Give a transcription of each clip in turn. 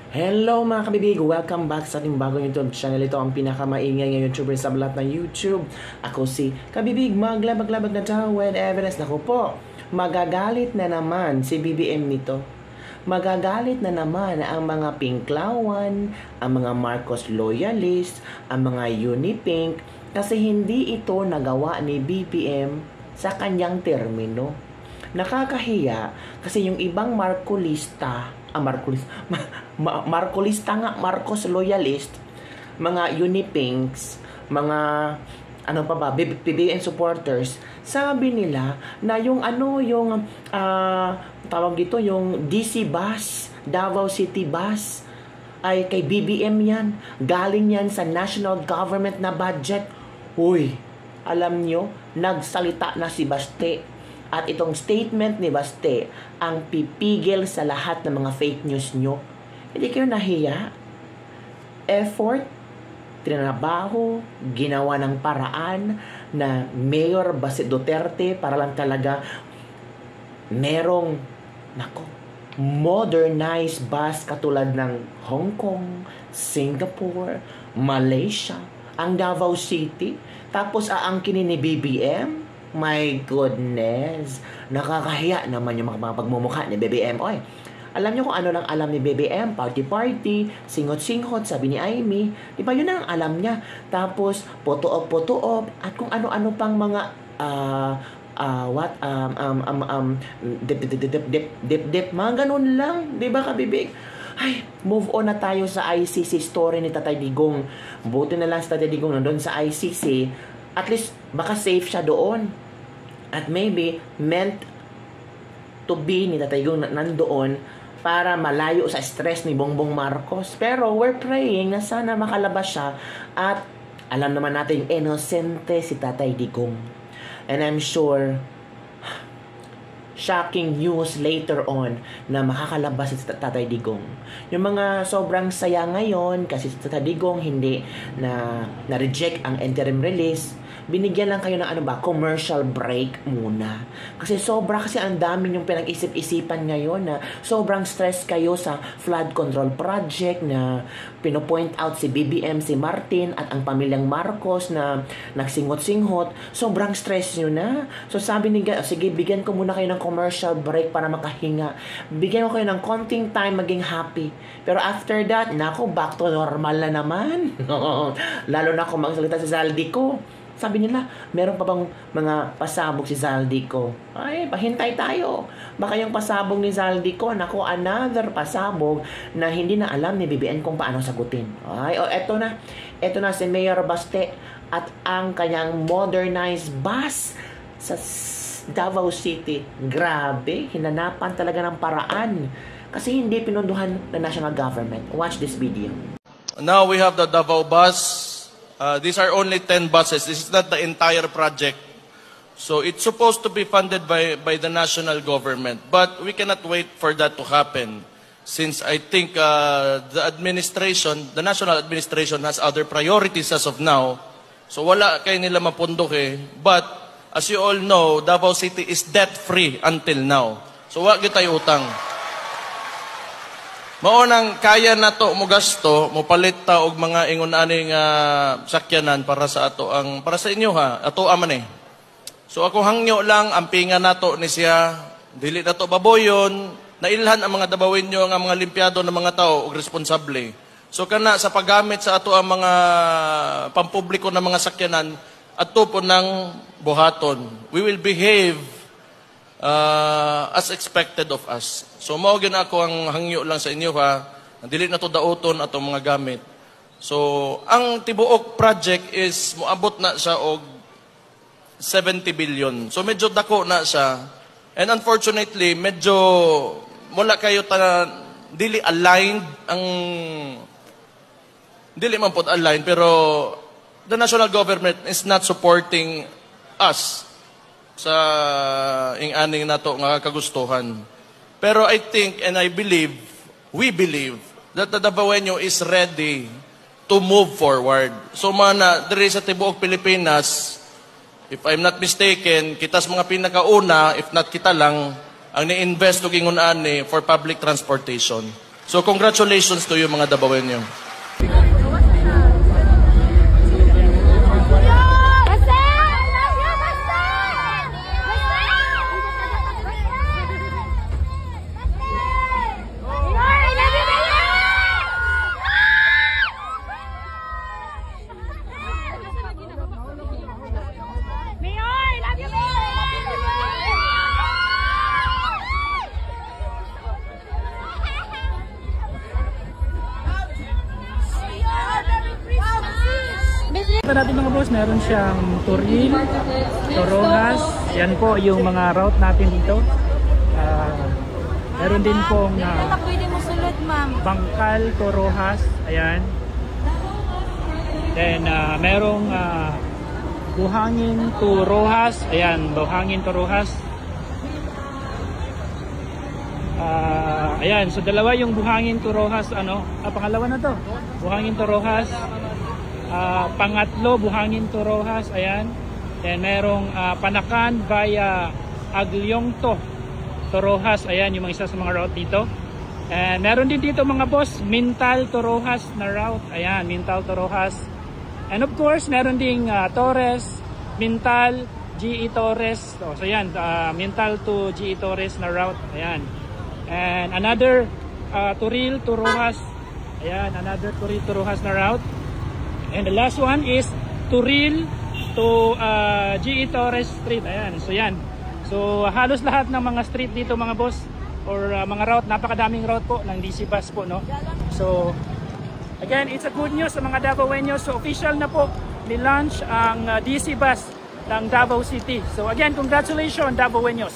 Hello mga kabibig! Welcome back sa ating bagong YouTube channel. Ito ang pinakamaingay ng YouTuber sa balat ng YouTube. Ako si Kabibig, maglabag-labag na daw with evidence. Naku po, magagalit na naman si BBM nito. Magagalit na naman ang mga Pinklawan, ang mga Marcos loyalist, ang mga Unipink, kasi hindi ito nagawa ni BBM sa kanyang termino. Nakakahiya kasi yung ibang Marcolista, Marcolista nga, Marcos loyalist, mga Unipinks, mga ano pa ba, BBM supporters, sabi nila na yung tawag dito, yung DC bus, Davao City bus, ay kay BBM yan. Galing yan sa national government na budget. Uy, alam nyo, nagsalita na si Baste. At itong statement ni Baste ang pipigil sa lahat ng mga fake news nyo. Hindi kayo nahiya? Effort, trinabaho, ginawa ng paraan na Mayor Baste Duterte para lang talaga merong, modernized bus katulad ng Hong Kong, Singapore, Malaysia, ang Davao City. Tapos aangkinin ni BBM. My goodness. Nakakahiya naman yung mga pagmumukha ni BBM. Oy, alam niyo kung ano lang alam ni BBM? Party-party, singhot-singhot, sabi ni Amy. Di ba yun ang alam niya? Tapos, puto-op, at kung ano-ano pang mga dip, mga ganun lang. Di ba, kabibig? Ay, move on na tayo sa ICC story ni Tatay Digong. Buti na lang si Tatay Digong nandun sa ICC. At least, baka safe siya doon. At maybe, meant to be ni Tatay Digong nandoon para malayo sa stress ni Bongbong Marcos. Pero we're praying na sana makalabas siya. At alam naman natin, inosente si Tatay Digong. And I'm sure, shocking news later on na makakalabas si Tatay Digong. Yung mga sobrang saya ngayon kasi si Tatay Digong hindi na-reject ang interim release, binigyan lang kayo ng commercial break muna. Kasi kasi ang dami yung pinag-isip-isipan ngayon na sobrang stress kayo sa flood control project na pinopoint out si BBM, si Martin at ang pamilyang Marcos na nagsingot-singhot. Sobrang stress nyo na. So sabi ni sige, bigyan ko muna kayo ng commercial break para makahinga. Bigyan ko kayo ng konting time maging happy. Pero after that, back to normal na naman. Lalo na kung magsalita si Zaldico. Sabi nila, meron pa bang mga pasabog si Zaldico? Ay, pahintay tayo. Baka yung pasabog ni Zaldico, another pasabog na hindi na alam ni BBM kung paano sagutin. Ay, eto na. Eto na si Mayor Baste at ang kanyang modernized bus sa Davao City. Grabe, hinanapan talaga ng paraan. Kasi hindi pinunduhan ng national government. Watch this video. Now we have the Davao bus. These are only 10 buses. This is not the entire project. So it's supposed to be funded by the national government. But we cannot wait for that to happen. Since I think the national administration has other priorities as of now. So wala kayo nila mapundok eh. But as you all know, Davao City is debt-free until now. So wag tayo utang. Maunang kaya na to mo gasto, mo palit ta og mga ingon-aning sakyanan para sa inyo ha. Ato aman eh. So ako hangyo lang ang pinga nato ni siya, dili na to baboyon, nailhan ang mga Davaoenyo nga mga limpyado ng mga tao og responsable. So kana sa paggamit sa ato ang mga pampubliko ng mga sakyanan ato po ng buhaton. We will behave as expected of us. So mao gyud ako ang hangyo lang sa inyo ha. Dili na to dauton atong mga gamit. So ang tibuok project is moabot na siya og 70 billion. So medyo dako na siya. And unfortunately, medyo wala kayo dili aligned dili man pod aligned pero the national government is not supporting us sa ing-aning nato nga kagustuhan. Pero I think and we believe that the Davaoenyo is ready to move forward. So diri sa tibuok Pilipinas, if I'm not mistaken, kitas mga pinakauna, if not kita lang, ang ni-invest og ingon ani for public transportation. So congratulations to you mga Davaoenyo. Ito natin mga boss, meron siyang Turil, Torojas, yan po yung mga route natin dito. Meron din pong Bangkal, Torojas, ayan. Then merong Buhangin to Rojas, ayan, Buhangin to Rojas. Ayan, so dalawa yung Buhangin to Rojas, pangalawa na to, Buhangin to Rojas. Pangatlo, Buhangin to Rojas, ayan. Then merong Panakan via Agliongto to Rojas, ayan yung mga isa sa mga route dito. And meron din dito mga boss, Mintal to Rojas na route, ayan, Mintal to Rojas. And of course, meron ding Torres, Mintal, GE Torres. So yan, Mintal to GE Torres na route, ayan. And another Turil to Rojas, ayan, another Turil to Rojas na route. And the last one is Turil to GE Torres Street. Ayan. So yan. So halos lahat ng mga street dito mga boss or mga route, napakadaming route po ng DC Bus po, no. So again, it's a good news sa mga Davaoenyos. So official na po ni-launch ang DC Bus ng Davao City. So again, congratulations Davaoenyos.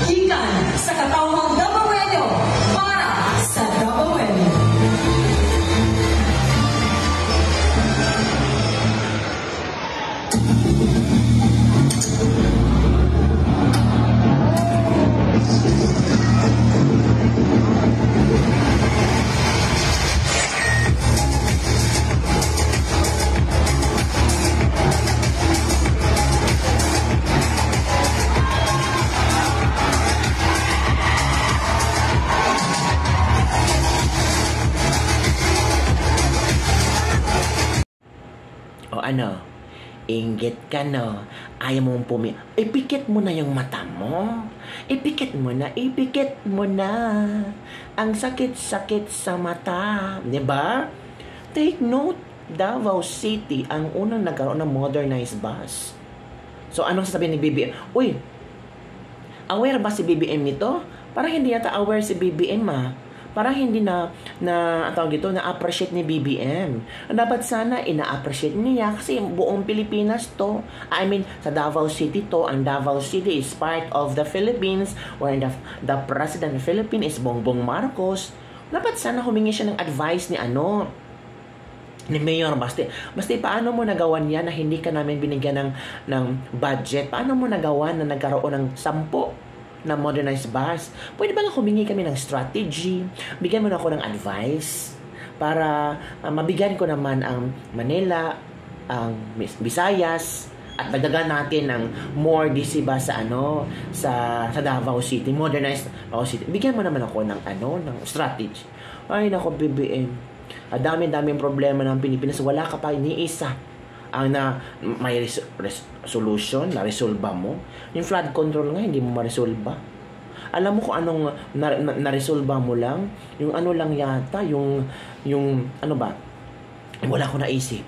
Gikan sa katawang Davaoenyo para sa Davaoenyo. O ano, inggit ka no, ayaw mong ipikit mo na yung mata mo. Ipikit mo na, ipikit mo na. Ang sakit-sakit sa mata, di ba? Take note, Davao City ang unang nagkaroon ng modernized bus. So anong sasabihin ni BBM? Uy, aware ba si BBM nito? Parang hindi yata aware si BBM Parang hindi na-appreciate ni BBM. Dapat sana ina-appreciate niya kasi buong Pilipinas to. I mean, sa Davao City to. Ang Davao City is part of the Philippines where the President of the Philippines is Bongbong Marcos. Dapat sana humingi siya ng advice ni Mayor Basti. Basti, paano mo nagawan yan na hindi ka namin binigyan ng budget? Paano mo nagawan na nagkaroon ng 10 na modernized bus? Pwede ba nga humingi kami ng strategy? Bigyan mo na ako ng advice para mabigyan ko naman ang Manila, ang Visayas, at dagdagan natin ng more DC bus sa Davao City, modernized Davao City. Bigyan mo naman ako ng strategy. Ay nako BBM, dami-daming problema ng Pilipinas, wala ka pa iniisa ang may solution, na-resolba mo. Yung flood control nga, hindi mo ma-resolba. Alam mo kung anong na-resolba mo lang? Yung lang yata, yung ano ba? Wala ko naisip.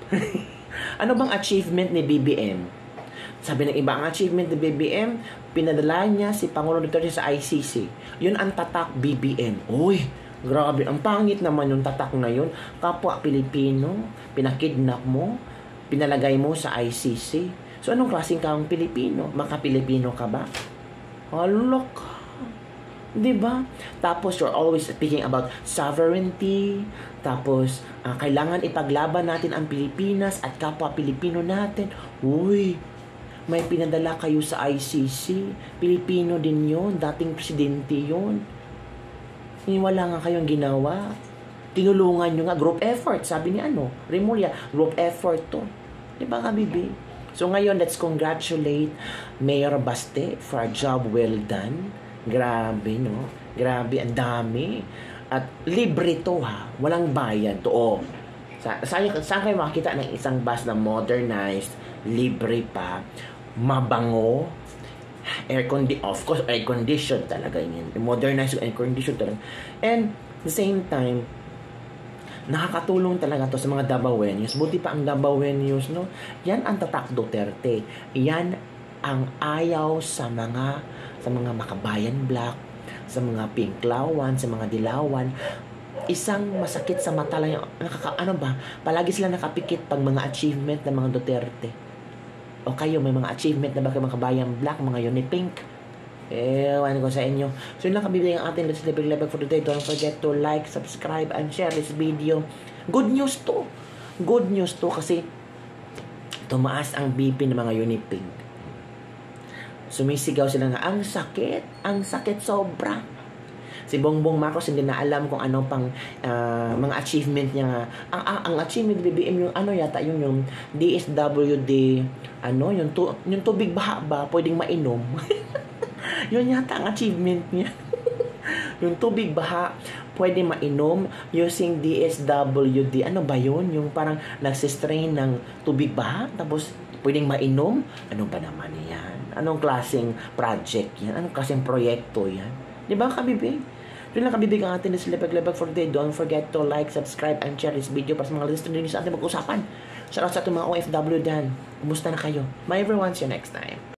Ano bang achievement ni BBM? Sabi ng iba, ang achievement ni BBM, pinadala niya si Pangulong Duterte sa ICC. Yun ang tatak BBM. Uy, grabe, ang pangit naman yung tatak ngayon. Kapwa Pilipino, pinakidnap mo, pinalagay mo sa ICC. So, anong klaseng kang Pilipino? Maka-Pilipino ka ba? Halok. Di ba? Tapos you're always speaking about sovereignty. Tapos kailangan ipaglaban natin ang Pilipinas at kapwa Pilipino natin. Uy, may pinadala kayo sa ICC. Pilipino din yun. Dating presidente yun. Wala nga kayong ginawa. Tinulungan nyo nga. Group effort. Sabi ni Remulla, group effort to. Di ba, kabibi? So ngayon, let's congratulate Mayor Baste for a job well done. Grabe, no? Grabe, ang dami. At libre to, ha? Walang bayad to. Oh. Saan kayo makakita ng isang bus na modernized, libre pa, mabango, of course, air condition talaga yun. Modernized air condition talaga. And, at the same time, nakakatulong talaga to sa mga Davaoenos. Buti pa ang Davaoenos, no? Yan ang tatak Duterte. Yan ang ayaw sa mga Makabayan Black, sa mga Pinklawan, sa mga Dilawan. Isang masakit sa mata lang yung, palagi sila nakapikit pag mga achievement ng mga Duterte. O kayo, may mga achievement na ba kayo mga Kabayan Black, mga Unipink? Ewan ko sa inyo. So yun lang kabibigay ang ating Let's Level for today. Don't forget to like, subscribe, and share this video. Good news to. Good news to kasi tumaas ang BP ng mga Unipink. Sumisigaw sila nga, ang sakit sobra. Si Bongbong Marcos hindi na alam kung ano pang mga achievement niya nga. Ang achievement BBM yung yata yung DSWD, yung tubig baha ba pwedeng mainom. Yun yata ang achievement niya. Yung tubig baha pwedeng mainom using DSWD. Ano ba yun? Yung parang nagsistrain ng tubig baha tapos pwedeng mainom? Ano ba naman yan? Anong klaseng project yan? Anong klaseng proyekto yan? Di ba, kabibig? Yun lang, kabibig ang atin na silipag-libag for today. Don't forget to like, subscribe, and share this video para sa mga listeners din sa ating mag-usapan. Shout out sa ating mga OFW dyan. Kumusta na kayo? Bye everyone. See you next time.